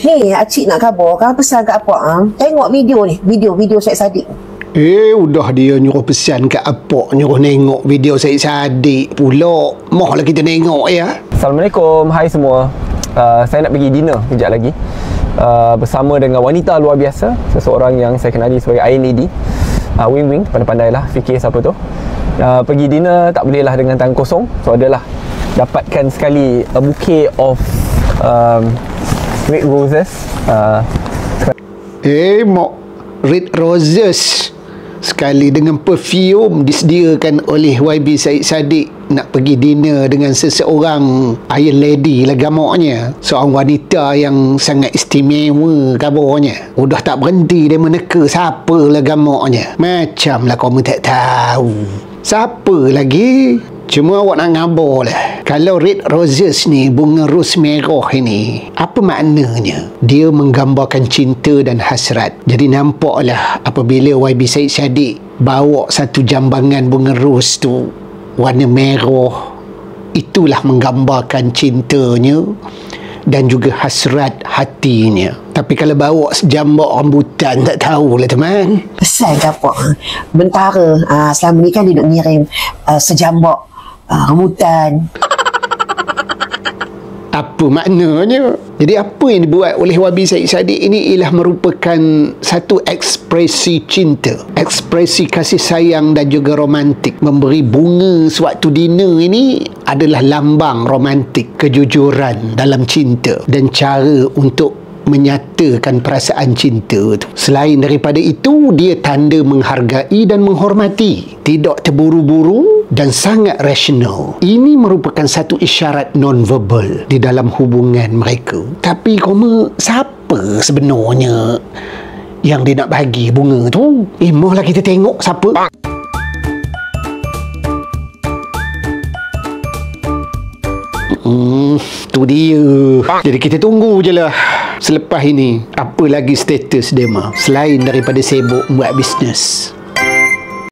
Hei, Acik nak khabar. Kau pesan kat apa? Tengok video ni. Video Syed Saddiq. Udah dia nyuruh pesan kat Apok, nyuruh tengok video Syed Saddiq pula. Mohlah kita tengok ya. Assalamualaikum, hai semua. Saya nak pergi dinner kejap lagi bersama dengan wanita luar biasa, seseorang yang saya kenali sebagai Iron Lady. Wing Wing, pandai-pandai lah fikir siapa tu. Pergi dinner tak boleh lah dengan tangan kosong. So adalah dapatkan sekali a bouquet of red roses. Mak red roses sekali dengan perfume disediakan oleh YB Syed Saddiq. Nak pergi dinner dengan seseorang Iron Lady lah gamaknya. Seorang wanita yang sangat istimewa kabarnya. Udah tak berhenti dia meneka siapa lah gamaknya. Macam lah kamu tak tahu siapa lagi. Cuma awak nak ngabar lah. Kalau red roses ni, bunga ros merah ini, apa maknanya? Dia menggambarkan cinta dan hasrat. Jadi nampaklah apabila YB Syed Saddiq bawa satu jambangan bunga ros tu warna merah, itulah menggambarkan cintanya dan juga hasrat hatinya. Tapi kalau bawa sejambak rambutan, tak tahulah teman. Pesan ke apa? Bentara selama ni kan dia duk ngirim sejambak rambutan. Apa maknanya? Jadi apa yang dibuat oleh YB Syed Saddiq ini ialah merupakan satu ekspresi cinta, ekspresi kasih sayang dan juga romantik. Memberi bunga sewaktu dinner ini adalah lambang romantik, kejujuran dalam cinta dan cara untuk menyatakan perasaan cinta tu. Selain daripada itu, dia tanda menghargai dan menghormati, tidak terburu-buru dan sangat rasional. Ini merupakan satu isyarat non-verbal di dalam hubungan mereka. Tapi siapa sebenarnya yang dia nak bagi bunga tu? Mohlah kita tengok siapa. Tu dia. Jadi kita tunggu je lah selepas ini apa lagi status dia mah, selain daripada sibuk buat bisnes.